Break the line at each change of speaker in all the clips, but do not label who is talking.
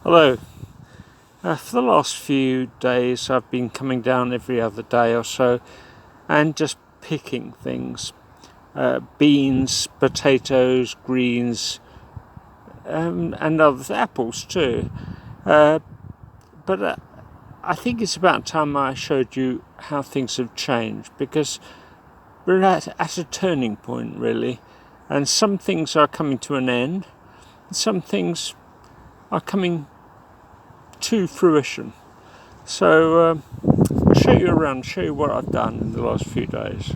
Hello. For the last few days I've been coming down every other day or so and just picking things. Beans, potatoes, greens, and other apples too. But I think it's about time I showed you how things have changed, because we're at a turning point really, and some things are coming to an end and some things are coming to fruition. So I'll show you around, show you what I've done in the last few days.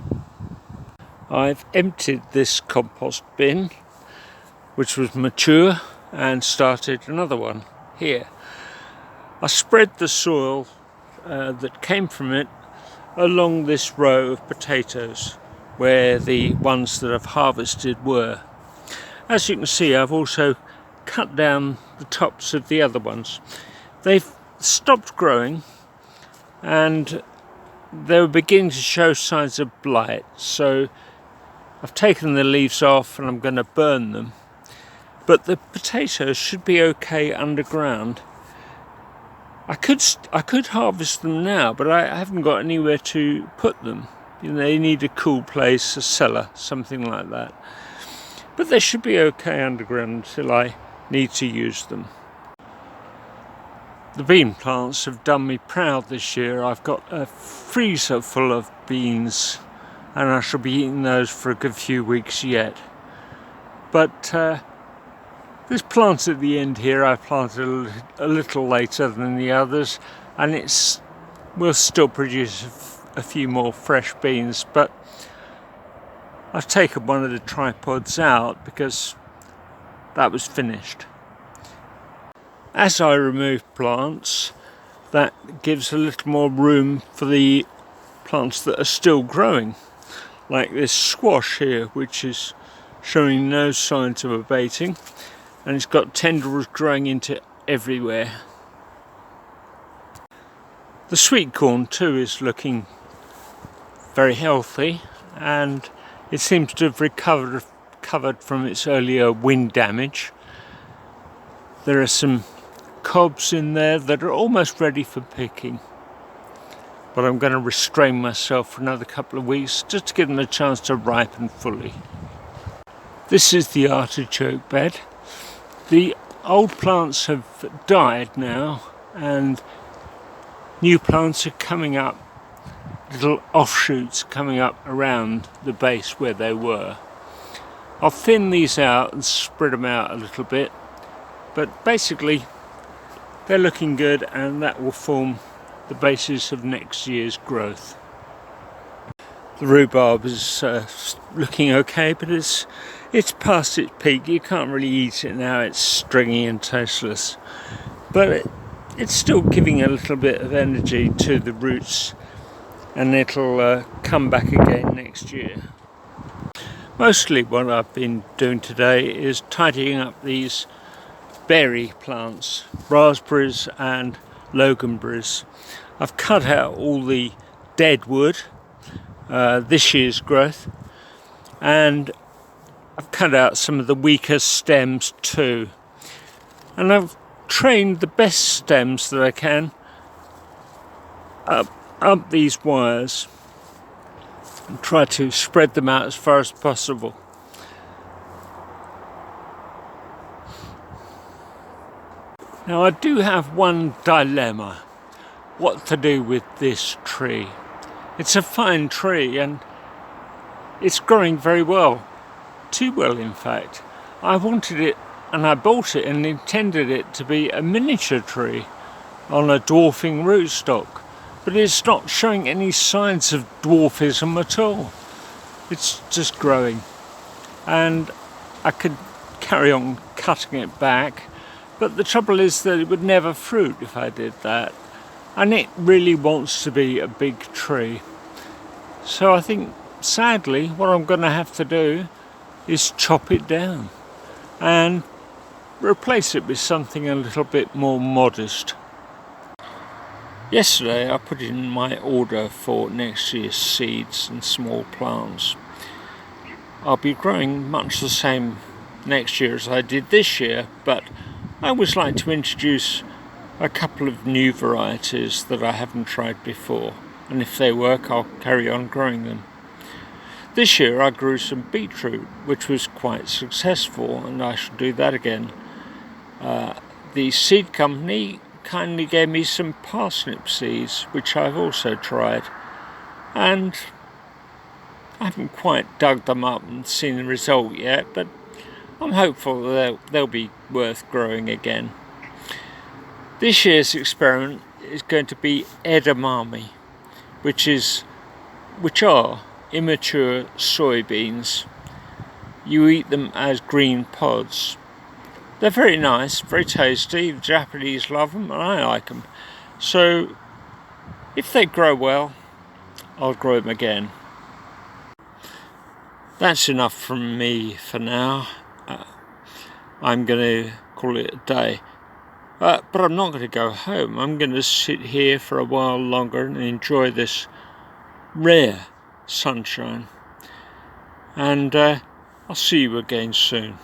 I've emptied this compost bin, which was mature, and started another one here. I spread the soil that came from it along this row of potatoes where the ones that I've harvested were. As you can see, I've also cut down the tops of the other ones. They've stopped growing and they were beginning to show signs of blight, so I've taken the leaves off and I'm going to burn them. But the potatoes should be okay underground. I could harvest them now, but I haven't got anywhere to put them. They need a cool place, a cellar, something like that. But they should be okay underground until I need to use them. The bean plants have done me proud this year. I've got a freezer full of beans and I shall be eating those for a good few weeks yet. But this plant at the end here I planted a little later than the others, and will still produce a few more fresh beans, but I've taken one of the tripods out because that was finished. As I remove plants, that gives a little more room for the plants that are still growing, like this squash here, which is showing no signs of abating, and it's got tendrils growing into everywhere. The sweet corn too is looking very healthy, and it seems to have recovered from its earlier wind damage. There are some cobs in there that are almost ready for picking, but I'm going to restrain myself for another couple of weeks just to give them a chance to ripen fully. This is the artichoke bed. The old plants have died now and new plants are coming up, little offshoots coming up around the base where they were. I'll thin these out and spread them out a little bit, but basically they're looking good, and that will form the basis of next year's growth. The rhubarb is looking okay, but it's past its peak. You can't really eat it now, it's stringy and tasteless. But it's still giving a little bit of energy to the roots, and it'll come back again next year. Mostly what I've been doing today is tidying up these berry plants, raspberries and loganberries. I've cut out all the dead wood, this year's growth, and I've cut out some of the weaker stems too. And I've trained the best stems that I can up these wires and try to spread them out as far as possible. Now I do have one dilemma: what to do with this tree. It's a fine tree and it's growing very well, too well in fact. I wanted it, and I bought it and intended it to be a miniature tree on a dwarfing rootstock, but it's not showing any signs of dwarfism at all. It's just growing, and I could carry on cutting it back, but the trouble is that it would never fruit if I did that, and it really wants to be a big tree. So I think sadly what I'm going to have to do is chop it down and replace it with something a little bit more modest. Yesterday I put in my order for next year's seeds and small plants. I'll be growing much the same next year as I did this year, but I always like to introduce a couple of new varieties that I haven't tried before, and if they work I'll carry on growing them. This year I grew some beetroot, which was quite successful, and I shall do that again. The seed company kindly gave me some parsnip seeds, which I've also tried, and I haven't quite dug them up and seen the result yet, but I'm hopeful that they'll be worth growing again. This year's experiment is going to be edamame, which are immature soybeans. You eat them as green pods. They're very nice, very tasty. The Japanese love them and I like them. So if they grow well, I'll grow them again. That's enough from me for now. I'm going to call it a day. But I'm not going to go home. I'm going to sit here for a while longer and enjoy this rare sunshine. And I'll see you again soon.